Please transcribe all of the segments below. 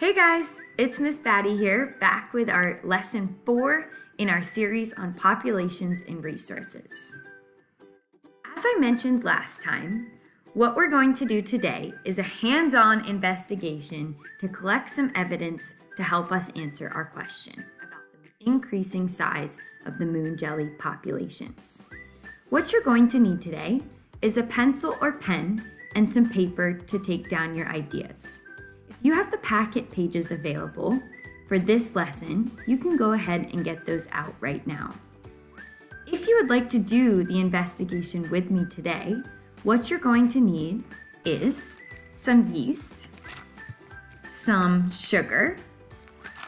Hey guys, it's Miss Batty here, back with our lesson 4 in our series on populations and resources. As I mentioned last time, what we're going to do today is a hands-on investigation to collect some evidence to help us answer our question about the increasing size of the moon jelly populations. What you're going to need today is a pencil or pen and some paper to take down your ideas. You have the packet pages available for this lesson. You can go ahead and get those out right now. If you would like to do the investigation with me today, what you're going to need is some yeast, some sugar,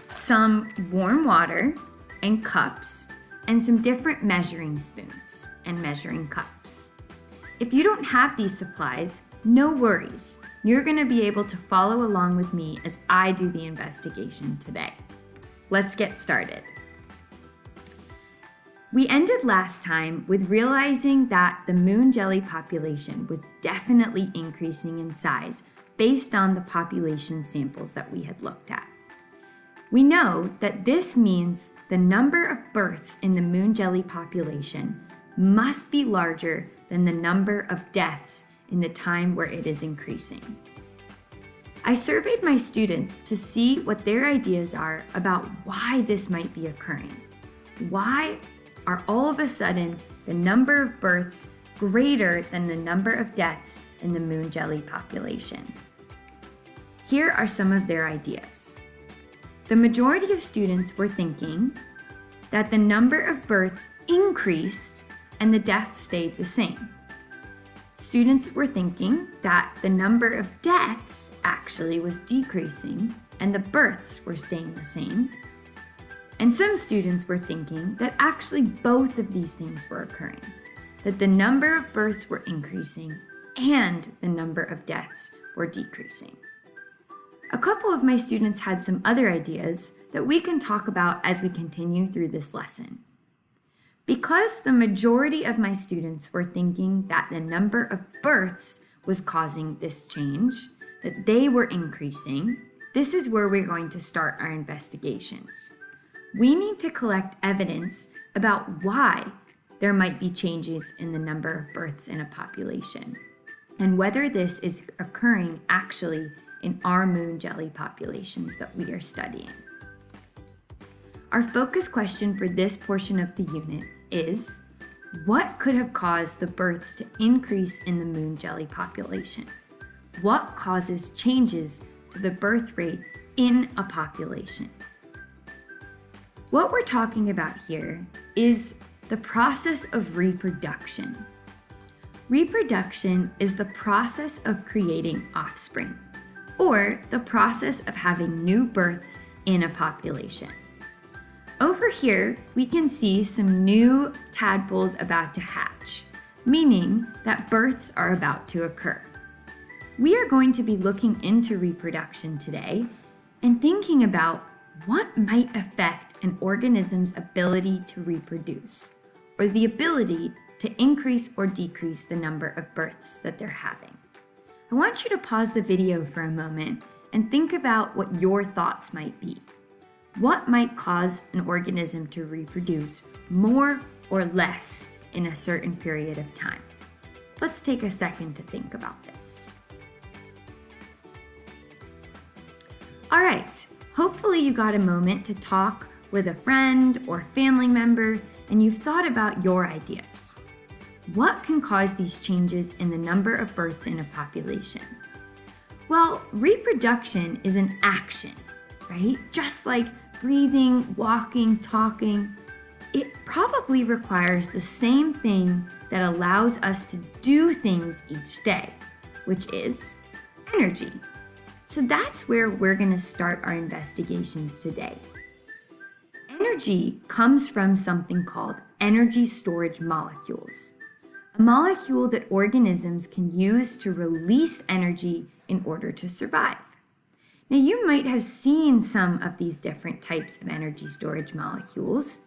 some warm water and cups, and some different measuring spoons and measuring cups. If you don't have these supplies, no worries. You're going to be able to follow along with me as I do the investigation today. Let's get started. We ended last time with realizing that the moon jelly population was definitely increasing in size based on the population samples that we had looked at. We know that this means the number of births in the moon jelly population must be larger than the number of deaths in the time where it is increasing. I surveyed my students to see what their ideas are about why this might be occurring. Why are all of a sudden the number of births greater than the number of deaths in the moon jelly population? Here are some of their ideas. The majority of students were thinking that the number of births increased and the deaths stayed the same. Students were thinking that the number of deaths actually was decreasing and the births were staying the same. And some students were thinking that actually both of these things were occurring, that the number of births were increasing and the number of deaths were decreasing. A couple of my students had some other ideas that we can talk about as we continue through this lesson. Because the majority of my students were thinking that the number of births was causing this change, that they were increasing, this is where we're going to start our investigations. We need to collect evidence about why there might be changes in the number of births in a population, and whether this is occurring actually in our moon jelly populations that we are studying. Our focus question for this portion of the unit is, what could have caused the births to increase in the moon jelly population? What causes changes to the birth rate in a population? What we're talking about here is the process of reproduction. Reproduction is the process of creating offspring, or the process of having new births in a population. Over here, we can see some new tadpoles about to hatch, meaning that births are about to occur. We are going to be looking into reproduction today and thinking about what might affect an organism's ability to reproduce, or the ability to increase or decrease the number of births that they're having. I want you to pause the video for a moment and think about what your thoughts might be. What might cause an organism to reproduce more or less in a certain period of time? Let's take a second to think about this. All right, hopefully you got a moment to talk with a friend or family member and you've thought about your ideas. What can cause these changes in the number of births in a population? Well, reproduction is an action, right? Just like breathing, walking, talking, it probably requires the same thing that allows us to do things each day, which is energy. So that's where we're going to start our investigations today. Energy comes from something called energy storage molecules, a molecule that organisms can use to release energy in order to survive. Now, you might have seen some of these different types of energy storage molecules.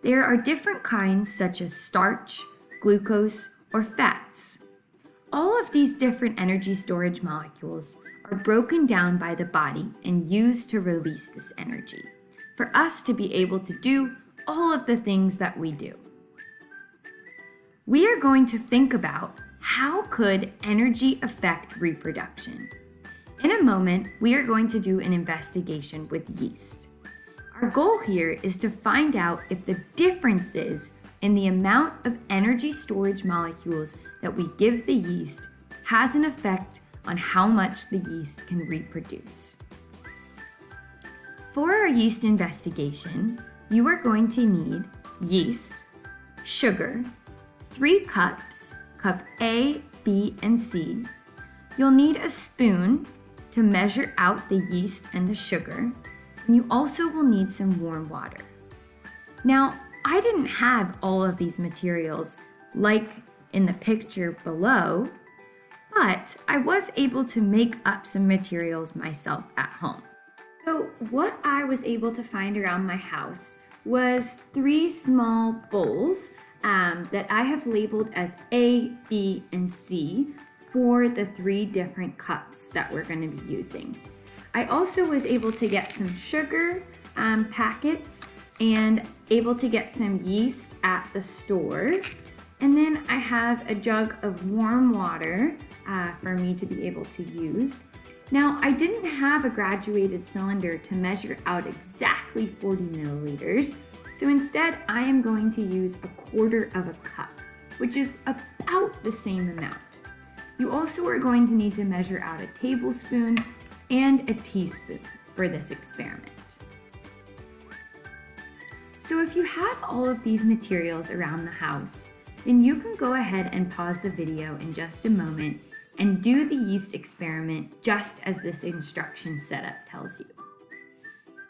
There are different kinds such as starch, glucose, or fats. All of these different energy storage molecules are are broken down by the body and used to release this energy, for us to be able to do all of the things that we do. We are going to think about how could energy affect reproduction. In a moment, we are going to do an investigation with yeast. Our goal here is to find out if the differences in the amount of energy storage molecules that we give the yeast has an effect on how much the yeast can reproduce. For our yeast investigation, you are going to need yeast, sugar, 3 cups, cup A, B, and C. You'll need a spoon to measure out the yeast and the sugar, and you also will need some warm water. Now, I didn't have all of these materials like in the picture below, but I was able to make up some materials myself at home. So what I was able to find around my house was 3 small bowls that I have labeled as A, B, and C for the 3 different cups that we're going to be using. I also was able to get some sugar packets and able to get some yeast at the store. And then I have a jug of warm water for me to be able to use. Now, I didn't have a graduated cylinder to measure out exactly 40 milliliters, so instead I am going to use 1/4 of a cup, which is about the same amount. You also are going to need to measure out a tablespoon and a teaspoon for this experiment. So if you have all of these materials around the house, then you can go ahead and pause the video in just a moment and do the yeast experiment just as this instruction setup tells you.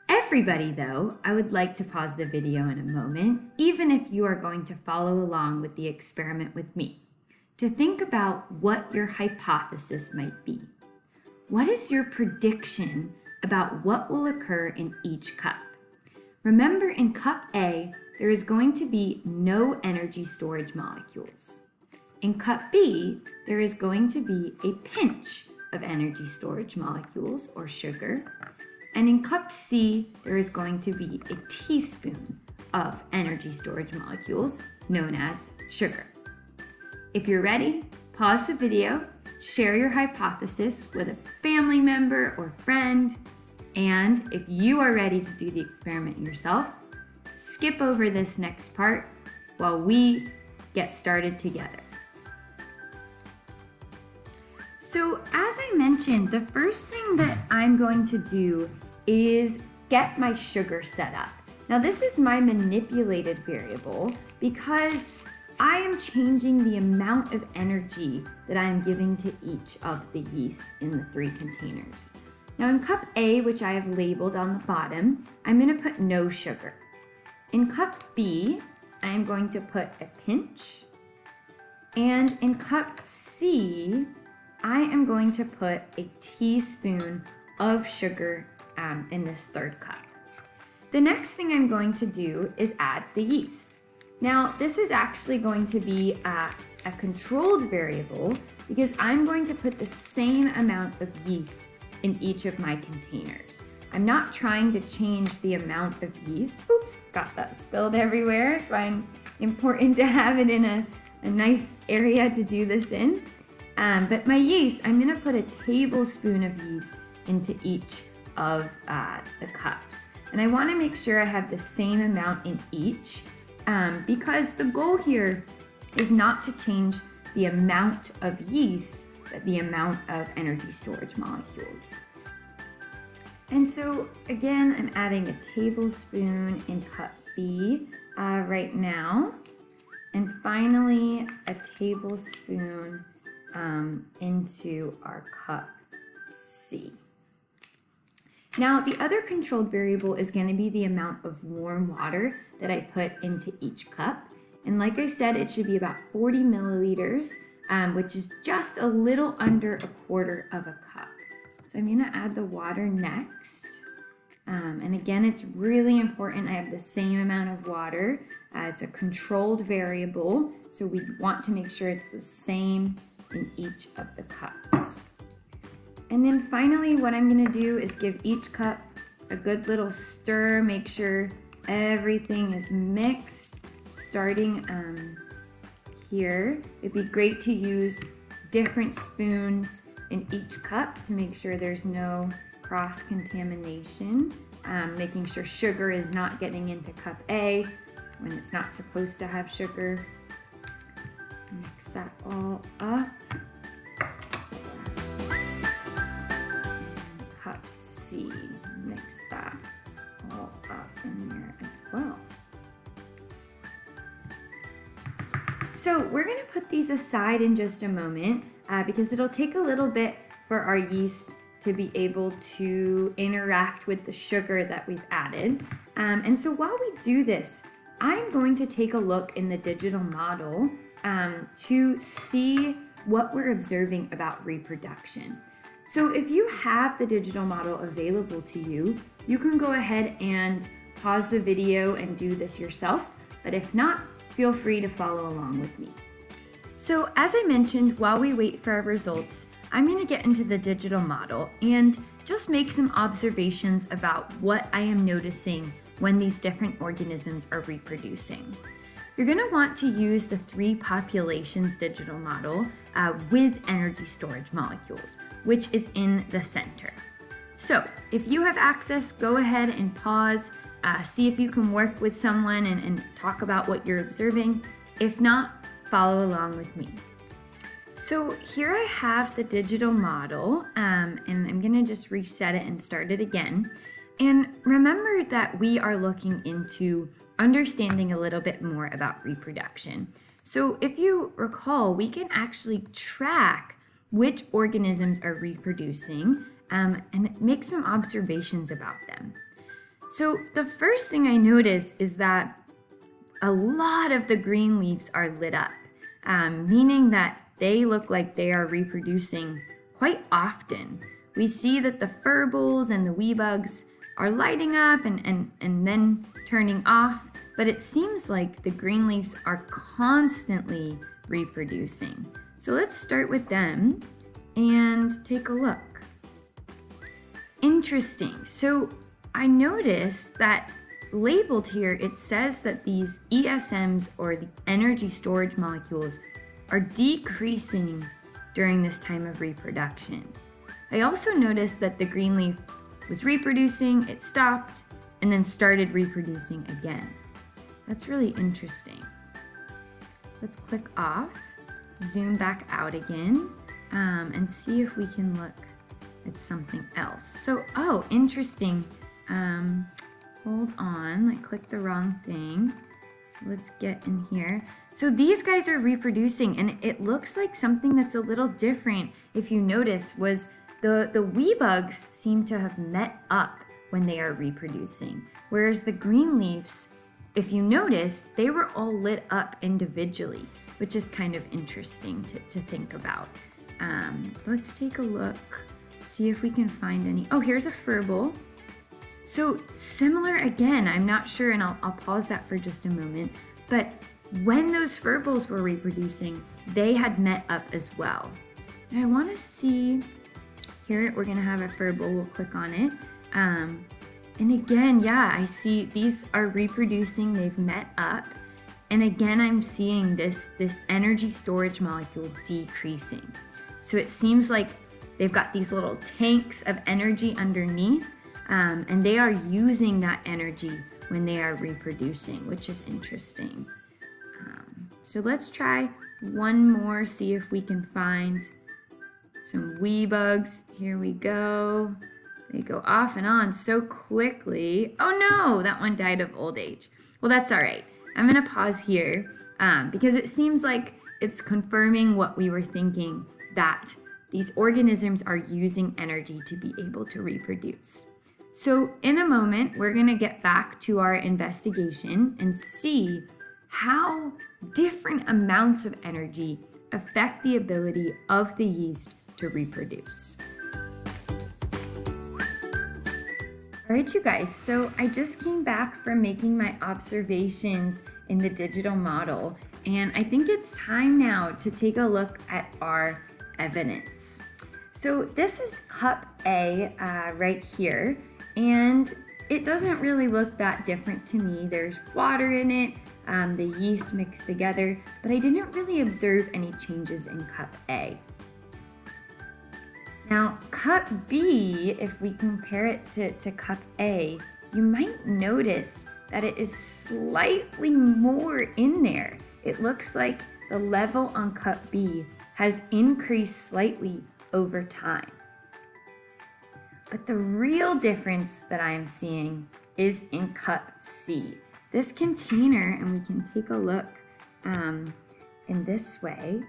Everybody, though, I would like to pause the video in a moment, even if you are going to follow along with the experiment with me, to think about what your hypothesis might be. What is your prediction about what will occur in each cup? Remember, in cup A, there is going to be no energy storage molecules. In cup B, there is going to be a pinch of energy storage molecules, or sugar. And in cup C, there is going to be a teaspoon of energy storage molecules, known as sugar. If you're ready, pause the video, share your hypothesis with a family member or friend, and if you are ready to do the experiment yourself, skip over this next part while we get started together. So as I mentioned, the first thing that I'm going to do is get my sugar set up. Now this is my manipulated variable because I am changing the amount of energy that I am giving to each of the yeast in the 3 containers. Now in cup A, which I have labeled on the bottom, I'm going to put no sugar. In cup B, I am going to put a pinch. And in cup C, I am going to put a teaspoon of sugar in this 3rd cup. The next thing I'm going to do is add the yeast. Now, this is actually going to be a controlled variable because I'm going to put the same amount of yeast in each of my containers. I'm not trying to change the amount of yeast. Oops, got that spilled everywhere. It's why it's important to have it in a nice area to do this in. But my yeast, I'm gonna put a tablespoon of yeast into each of the cups. And I wanna make sure I have the same amount in each because the goal here is not to change the amount of yeast, but the amount of energy storage molecules. And so again, I'm adding a tablespoon in cup B right now. And finally, a tablespoon into our cup C. Now, the other controlled variable is going to be the amount of warm water that I put into each cup. And like I said, it should be about 40 milliliters, which is just a little under 1/4 of a cup. So I'm going to add the water next. And again, it's really important I have the same amount of water. It's a controlled variable, so we want to make sure it's the same in each of the cups. And then finally, what I'm gonna do is give each cup a good little stir, make sure everything is mixed, starting here. It'd be great to use different spoons in each cup to make sure there's no cross-contamination, making sure sugar is not getting into cup A when it's not supposed to have sugar. Mix that all up. Cup C, mix that all up in there as well. So we're gonna put these aside in just a moment because it'll take a little bit for our yeast to be able to interact with the sugar that we've added. And so while we do this, I'm going to take a look in the digital model to see what we're observing about reproduction. So if you have the digital model available to you, you can go ahead and pause the video and do this yourself, but if not, feel free to follow along with me. So as I mentioned, while we wait for our results, I'm going to get into the digital model and just make some observations about what I am noticing when these different organisms are reproducing. You're going to want to use the 3 populations digital model with energy storage molecules, which is in the center. So if you have access, go ahead and pause, see if you can work with someone and talk about what you're observing. If not, follow along with me. So here I have the digital model, and I'm going to just reset it and start it again. And remember that we are looking into understanding a little bit more about reproduction. So if you recall, we can actually track which organisms are reproducing and make some observations about them. So the first thing I notice is that a lot of the green leaves are lit up, meaning that they look like they are reproducing quite often. We see that the furballs and the wee bugs are lighting up and then turning off, but it seems like the green leaves are constantly reproducing. So let's start with them and take a look. Interesting. So I noticed that labeled here, it says that these ESMs, or the energy storage molecules, are decreasing during this time of reproduction. I also noticed that the green leaf was reproducing, it stopped, and then started reproducing again. That's really interesting. Let's click off, zoom back out again, and see if we can look at something else. So, oh, interesting. Hold on, I clicked the wrong thing. So let's get in here. So these guys are reproducing, and it looks like something that's a little different, if you notice, was the wee bugs seem to have met up when they are reproducing, whereas the green leaves, if you notice, they were all lit up individually, which is kind of interesting to think about. Let's take a look, see if we can find any. Oh, here's a furball. So similar again, I'm not sure, and I'll pause that for just a moment, but when those furballs were reproducing, they had met up as well. And I want to see, here we're going to have a furball, we'll click on it. And again, yeah, I see these are reproducing, they've met up. And again, I'm seeing this energy storage molecule decreasing. So it seems like they've got these little tanks of energy underneath, and they are using that energy when they are reproducing, which is interesting. So let's try one more, see if we can find some wee bugs. Here we go. They go off and on so quickly. Oh no, that one died of old age. Well, that's all right. I'm gonna pause here because it seems like it's confirming what we were thinking, that these organisms are using energy to be able to reproduce. So in a moment, we're gonna get back to our investigation and see how different amounts of energy affect the ability of the yeast to reproduce. All right, you guys, so I just came back from making my observations in the digital model, and I think it's time now to take a look at our evidence. So this is cup A right here, and it doesn't really look that different to me. There's water in it, the yeast mixed together, but I didn't really observe any changes in cup A. Now, cup B, if we compare it to cup A, you might notice that it is slightly more in there. It looks like the level on cup B has increased slightly over time. But the real difference that I am seeing is in cup C. This container, and we can take a look in this way.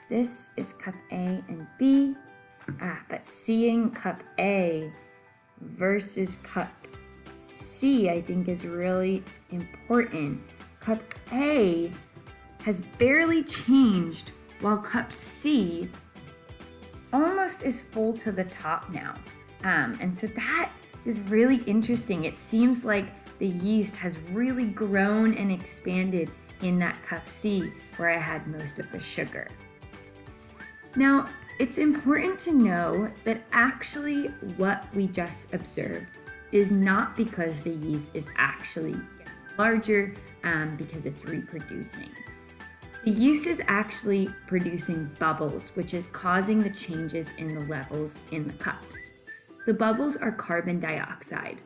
This is cup A and B, but seeing cup A versus cup C, I think, is really important. Cup A has barely changed, while cup C almost is full to the top now. And so that is really interesting. It seems like the yeast has really grown and expanded in that cup C where I had most of the sugar. Now, it's important to know that actually what we just observed is not because the yeast is actually getting larger because it's reproducing. The yeast is actually producing bubbles, which is causing the changes in the levels in the cups. The bubbles are carbon dioxide,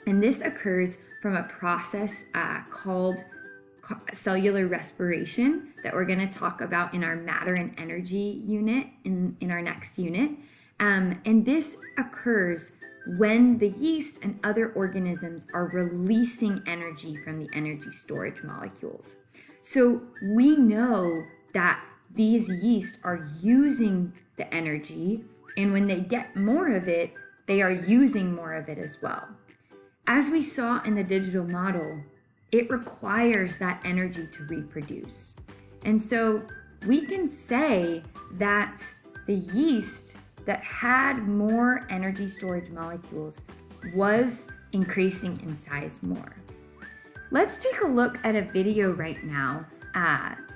and this occurs from a process called cellular respiration that we're going to talk about in our matter and energy unit in our next unit. And this occurs when the yeast and other organisms are releasing energy from the energy storage molecules. So we know that these yeast are using the energy, and when they get more of it, they are using more of it as well. As we saw in the digital model, it requires that energy to reproduce. And so we can say that the yeast that had more energy storage molecules was increasing in size more. Let's take a look at a video right now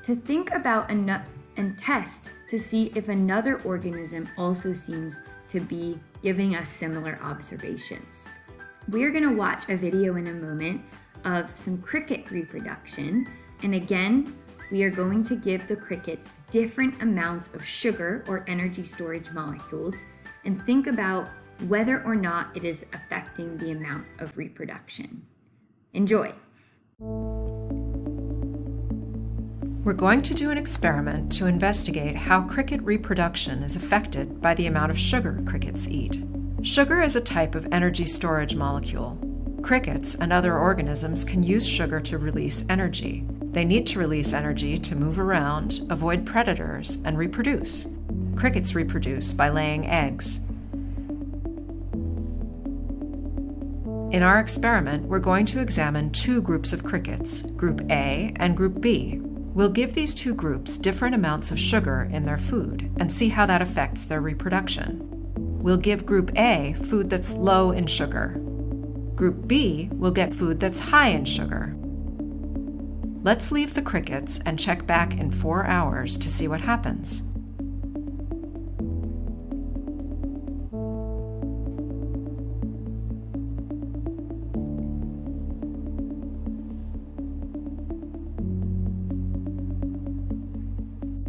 to think about and test to see if another organism also seems to be giving us similar observations. We're going to watch a video in a moment of some cricket reproduction, and again, we are going to give the crickets different amounts of sugar or energy storage molecules and think about whether or not it is affecting the amount of reproduction. Enjoy! We're going to do an experiment to investigate how cricket reproduction is affected by the amount of sugar crickets eat. Sugar is a type of energy storage molecule. Crickets and other organisms can use sugar to release energy. They need to release energy to move around, avoid predators, and reproduce. Crickets reproduce by laying eggs. In our experiment, we're going to examine two groups of crickets, Group A and Group B. We'll give these two groups different amounts of sugar in their food and see how that affects their reproduction. We'll give Group A food that's low in sugar. Group B will get food that's high in sugar. Let's leave the crickets and check back in 4 hours to see what happens.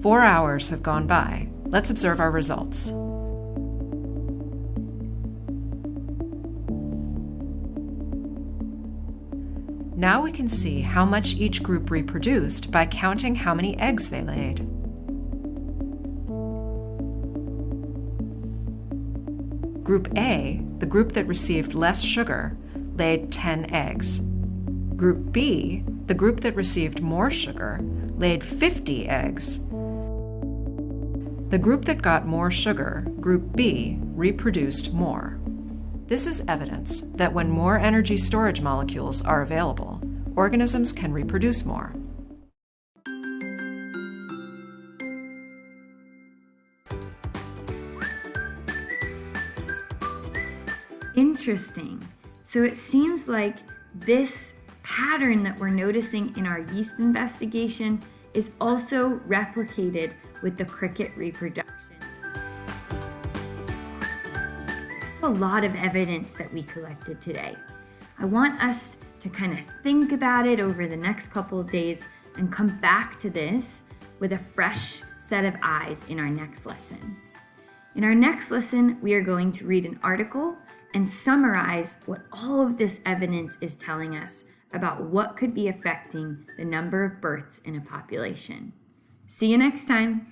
Four hours have gone by. Let's observe our results. Now we can see how much each group reproduced by counting how many eggs they laid. Group A, the group that received less sugar, laid 10 eggs. Group B, the group that received more sugar, laid 50 eggs. The group that got more sugar, Group B, reproduced more. This is evidence that when more energy storage molecules are available, organisms can reproduce more. Interesting. So it seems like this pattern that we're noticing in our yeast investigation is also replicated with the cricket reproduction. a lot of evidence that we collected today. I want us to kind of think about it over the next couple of days and come back to this with a fresh set of eyes in our next lesson. In our next lesson, we are going to read an article and summarize what all of this evidence is telling us about what could be affecting the number of births in a population. See you next time.